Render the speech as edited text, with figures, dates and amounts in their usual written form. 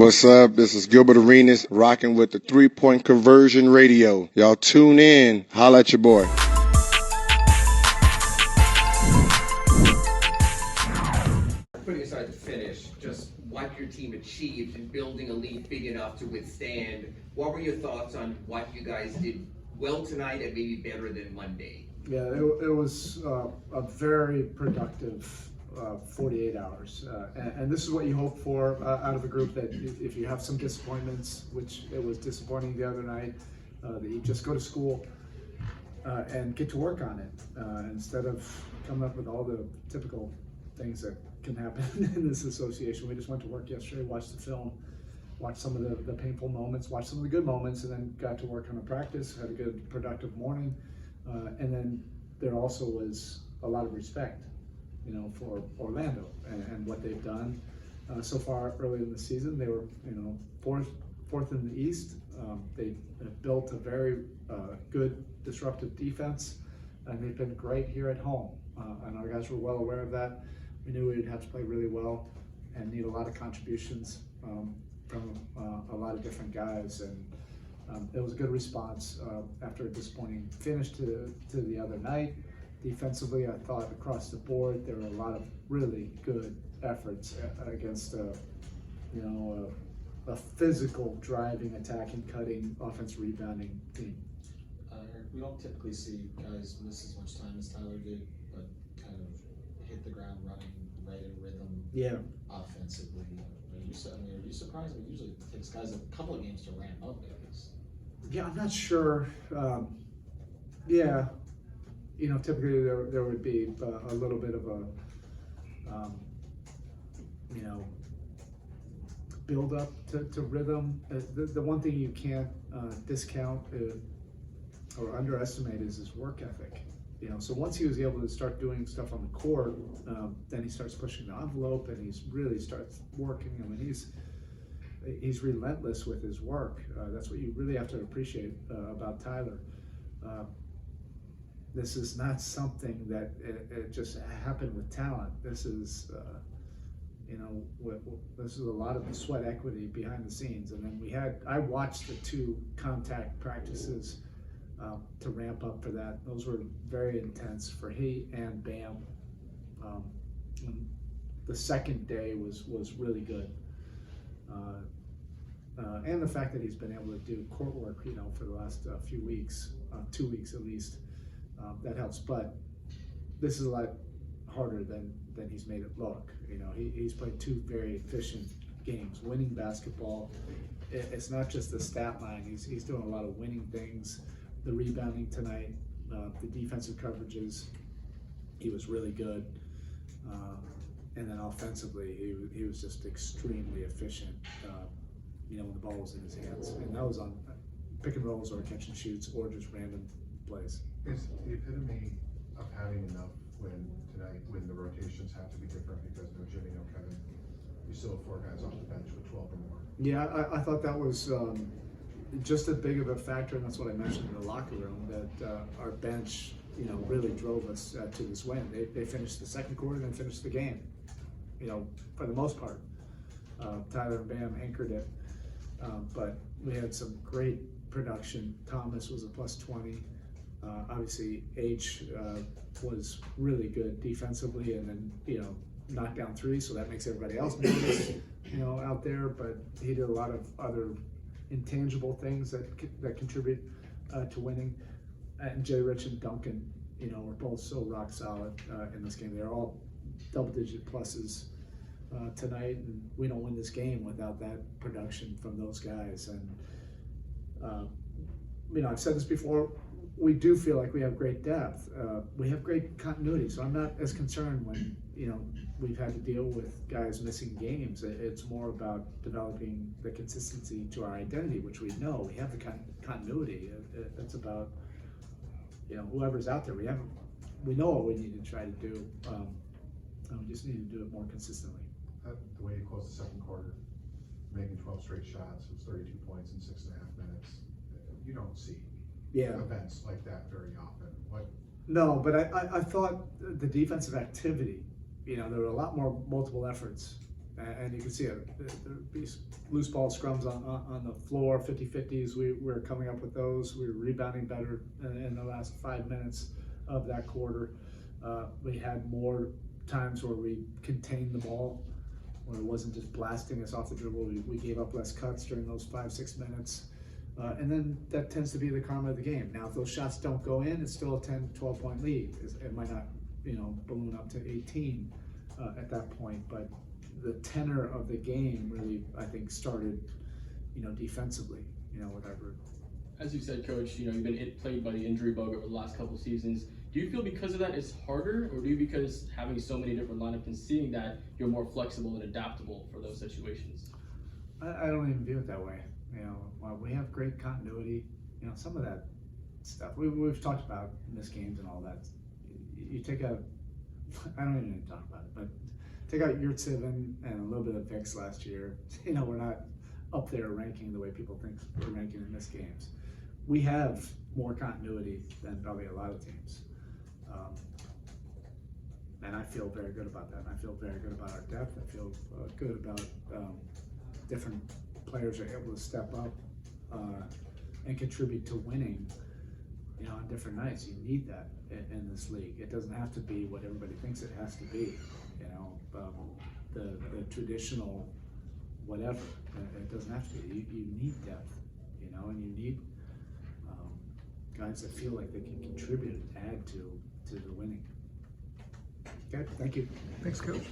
What's up? This is Gilbert Arenas rocking with the 3-Point Conversion Radio. Y'all tune in. Holla at your boy. Putting aside the finish, just what your team achieved in building a lead big enough to withstand. What were your thoughts on what you guys did well tonight and maybe better than Monday? Yeah, it was a very productive 48 hours. And this is what you hope for out of a group, that if you have some disappointments, which it was disappointing the other night, that you just go to school and get to work on it instead of coming up with all the typical things that can happen in this association. We just went to work yesterday, watched the film, watched some of the painful moments, watched some of the good moments, and then got to work on a practice, had a good productive morning. And then there also was a lot of respect, for Orlando and what they've done so far early in the season. They were, fourth in the East. They have built a very good disruptive defense, and they've been great here at home. And our guys were well aware of that. We knew we'd have to play really well and need a lot of contributions from a lot of different guys. And it was a good response after a disappointing finish to the other night. Defensively, I thought across the board there were a lot of really good efforts against a physical, driving, attacking, cutting, offense rebounding team. We don't typically see guys miss as much time as Tyler did, but kind of hit the ground running, right in rhythm. Yeah. Offensively, are you surprised? Usually it takes guys a couple of games to ramp up, at least. Yeah, I'm not sure. Typically there would be a little bit of a, build up to rhythm. The one thing you can't discount or underestimate is his work ethic. So once he was able to start doing stuff on the court, then he starts pushing the envelope and he's really starts working. I mean, he's relentless with his work. That's what you really have to appreciate about Tyler. This is not something that it just happened with talent. This is, this is a lot of the sweat equity behind the scenes. And then I watched the 2 contact practices to ramp up for that. Those were very intense for he and Bam. The second day was really good. And the fact that he's been able to do court work, for the last few weeks, 2 weeks at least, that helps. But this is a lot harder than he's made it look. He's played 2 very efficient games, winning basketball. It's not just the stat line. He's doing a lot of winning things. The rebounding tonight, the defensive coverages, he was really good. And then offensively, he was just extremely efficient. When the ball was in his hands, and that was on pick and rolls or catch and shoots or just random plays. It's the epitome of having enough when the rotations have to be different because no Jimmy, no Kevin. You still have 4 guys off the bench with 12 or more. Yeah, I thought that was just as big of a factor, and that's what I mentioned in the locker room, that our bench, really drove us to this win. They finished the second quarter and then finished the game, for the most part. Tyler and Bam anchored it, but we had some great production. Thomas was a plus 20. Obviously, H was really good defensively, and then knocked down 3, so that makes everybody else nervous, out there. But he did a lot of other intangible things that contribute to winning. And Jay Rich and Duncan, were both so rock solid in this game. They're all double-digit pluses tonight, and we don't win this game without that production from those guys. And I've said this before. We do feel like we have great depth. We have great continuity, so I'm not as concerned when we've had to deal with guys missing games. It's more about developing the consistency to our identity, which we know we have the continuity. It's about whoever's out there. We know what we need to try to do. We just need to do it more consistently. The way you closed the second quarter, making 12 straight shots, it was 32 points in 6.5 minutes. You don't see events like that very often. No, but I thought the defensive activity, there were a lot more multiple efforts And you can see it. There'd be loose ball scrums on the floor, 50-50s. We were coming up with those. We were rebounding better in the last 5 minutes of that quarter. We had more times where we contained the ball, where it wasn't just blasting us off the dribble. We gave up less cuts during those 5-6 minutes. And then that tends to be the karma of the game. Now, if those shots don't go in, it's still a 10-12 point lead. It might not, balloon up to 18 at that point, but the tenor of the game really, I think, started, defensively, with our group. As you said, Coach, you've been plagued by the injury bug over the last couple of seasons. Do you feel because of that it's harder, or do you, because having so many different lineups and seeing that, you're more flexible and adaptable for those situations? I don't even view it that way. While we have great continuity, some of that stuff we've talked about missed games and all that. You take out, I don't even talk about it, but take out Yurtseven and a little bit of Vix last year. We're not up there ranking the way people think we're ranking in missed games. We have more continuity than probably a lot of teams. And I feel very good about that. I feel very good about our depth. I feel good about different players are able to step up and contribute to winning, on different nights. You need that in this league. It doesn't have to be what everybody thinks it has to be, the traditional whatever. It doesn't have to be. You need depth, and you need guys that feel like they can contribute and add to the winning. Okay, thank you. Thanks, Coach.